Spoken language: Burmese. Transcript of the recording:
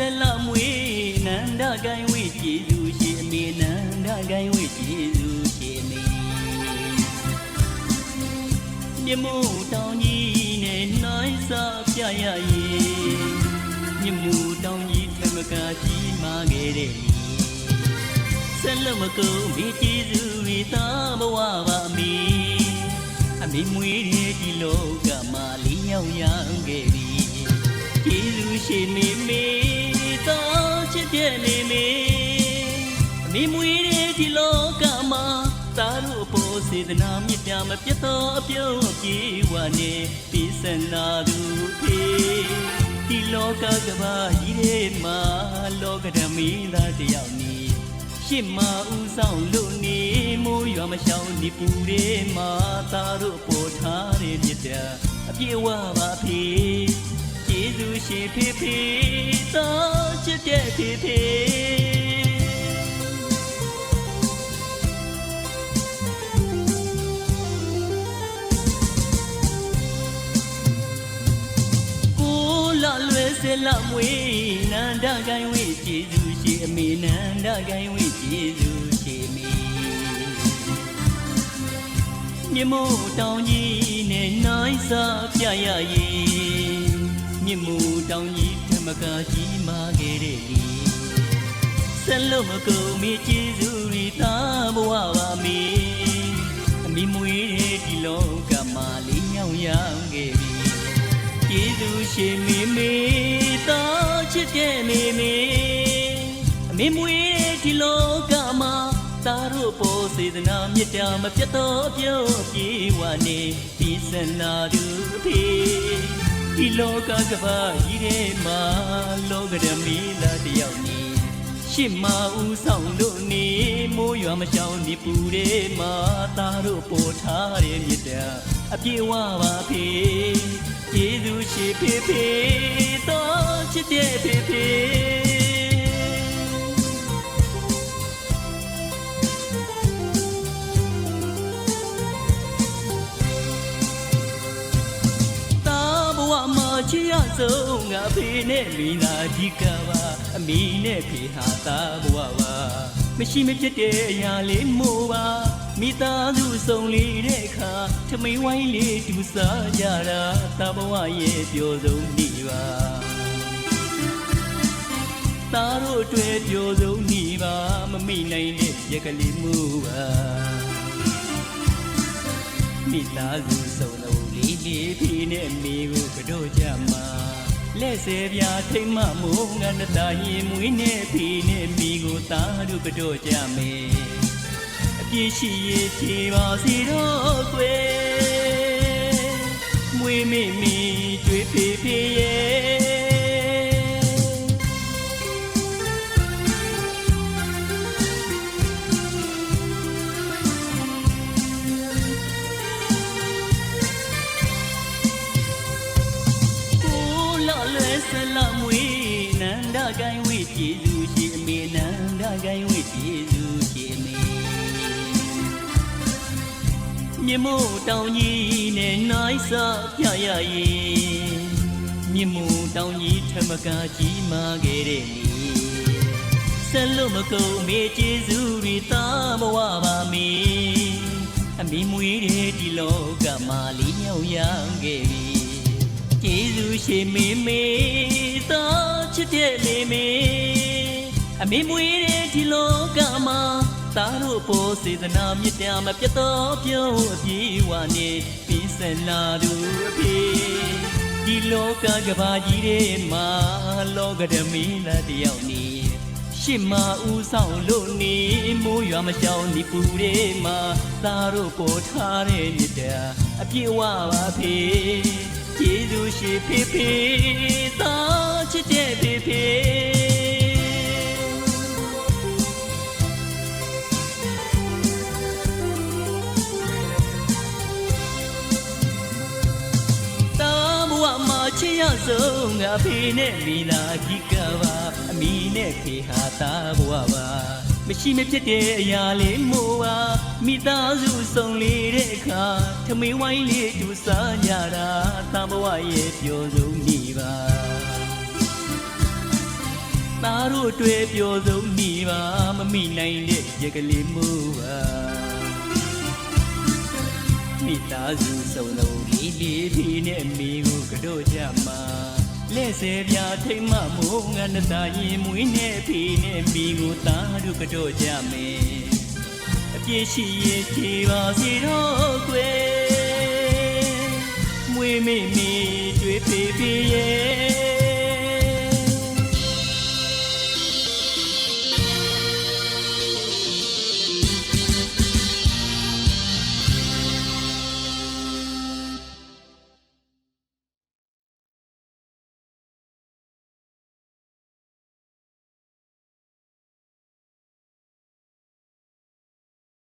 ဆက်လာမွေနန္ဒကိုင်းဝိကျေစုရှိအမေနန္ဒကိုင်းဝိကျေစုရှိအမေမြမို့တောင်ကြီးနဲ့နိုင်စားပြရရင်မြမို့တောင်ကြီးထမကကြီးမာခဲ့တဲ့ဆက်လို့မကုန်မိကျေစုရီသာဘဝပါအမေအမေမွေးတဲ့ဒီလောကမှာလေးယောက်ရန်ခဲ့ပြီကျေးဇူးရှင်မေမေတော်ချစ်တဲ့မေမေအမေမွေးတဲ့ဒီလောကမှာသားတို့ပေါ်စေတနာမြတ်ပြမပြတ်သောအပြုံးအပြေဝနဲ့ပြည့်စံလာသူဖေဒီလောကကဘာကြီးထဲမှာလောကဓမီသားတယောက်နေရှစ်မဦးဆောင်လို့နေမိုးရွာမရှောင်ဒီပူတွေမှာသားတို့ပေါ်ထားတဲ့မြတ်ပြအပြေဝပါဖေကျေးဇူးရှင်ဖေဖေတော်ချစ်တဲ့ဖေဖေကိုလာလွယ်စလမွေနန္ဒကိုင်းဝေကျေးဇူးရှင်အမေနန္ဒကိုင်းဝေကျေးဇူးရှင်မေမြမို့တောင်ကြီးနဲ့နိုင်စားပြရရင်မြမို့တောင်ကြီးထမကကြီးမာခဲ့တဲ့လေဆက်လို့မကုန်မီကျေးဇူးရီသာဘဝပါမေအမိမွေးတဲ့ဒီလောကမှာလေးညောင်ရခဲ့ပြီကျေးဇူးရှင်မေမေတော်ချစ်တဲ့မေမေအမိမွေးတဲ့ဒီလောကမှာသားတို့ပေါ်စေတနာမြတ်တာမပြတ်တော့ပြုံးပြေဝနေဒီစနာသူဖေဒီလောကကဘာကြီးထဲမှာလောကဓမီလာတယောက်နေရှစ်မဦးဆောင်လို့နေမိုးရွာမရှောင်ဒီပူထဲမှာသားတို့ပေါ်ထားတဲ့မြတ်တာအပြေဝပါဖေကျေးဇူးရှိဖေဖေတော်ချစ်တဲ့ဖေဖေချစ်ရဆုံးငါဖေနဲ့မိနာဒီကပါအမိနဲ့ဖေဟာသားဘဝပါမရှိမဖြစ်တဲ့အရာလေးမို့ပါမိသားစုစုံလေးတဲ့အခါထမိန်ဝိုင်းလေးတူစားကြတာသားဘဝရဲ့ပျော်ဆုံးနေပါသားတို့အတွက်ပျော်ဆုံးနေပါမမိနိုင်တဲ့ရက်ကလေးမို့ပါမိသားစုစုံလုံးလေးလေးဖေနဲ့မိကိုကတော့ကြမှာလက်စေပြာထိမ့်မမိုးငါတသားရင်မွေးနဲ့ဖေနဲ့မိကိုသားတို့ကတော့ကြမယ်အပြည့်ရှိရဲ့ဖြေပါစီတော့ကွယ်မွေးမိမိကျွေးဖေဖေရဲ့ဆက်လာမွေနန္ဒကိုင်းဝိကျေးဇူးရှိအမေနန္ဒကိုင်းဝိကျေးဇူးရှိအမေမြမို့တောင်ကြီးနဲ့နိုင်စားပြရရင်မြမို့တောင်ကြီးထမကကြီးမာခဲ့တဲ့လေဆက်လို့မကုန်မေကျေးဇူးရီသာဘဝပါမေအမေမွေးတဲ့ဒီလောကမှာလေးညောင်ရခဲ့ပြီကျေးဇူးရှင်မေမေတော်ချစ်တဲ့မေမေအမေမွေးတဲ့ဒီလောကမှာသားတို့ပေါ်စေတနာမြတ်တာမပြတ်တော့ပြုံးအပြေဝနေပြီးစလာသူအဖေဒီလောကကဘာကြီးထဲမှာလောကဓမီလာတယောက်နေရှစ်မဦးဆောင်လို့နေမိုးရွာမရှောင်ဒီပူထဲမှာသားတို့ပေါ်ထားတဲ့မြတ်တာအပြေဝပါဖေကျေးဇူးရှိဖေဖေတော်ချစ်တဲ့ဖေဖေတော်ဘဝမှာချစ်ရဆုံးငါဖေနဲ့မိနာဒီကပါအမိနဲ့ဖေဟာသားဘဝပါမရှိမဖြစ်တဲ့အရာလေးမို့ပါမိသားစုစုံလေးတဲ့အခါထမင်းဝိုင်းလေးတူစားကြတာသားဘဝရဲ့ပျော်ဆုံးနေပါ သားတို့တွေ့ပြောဆုံးနေပါမမိနိုင်တဲ့ရကလေးမို့ပါမိသားစုစုံလုံးဒီလေးဒီနဲ့မိကိုကတော့ကြမှာလက်စေပြထိတ်မှမိုးငါနှစ်သားရင်မွေးနဲ့ဖီနဲ့မိကိုသားတို့ကတော့ကြမယ်အပြည့်ရှိရဲ့ခြေပါစီတော့ကွယ်မွေးမိမိတွေ့ဖေဖေရဲ့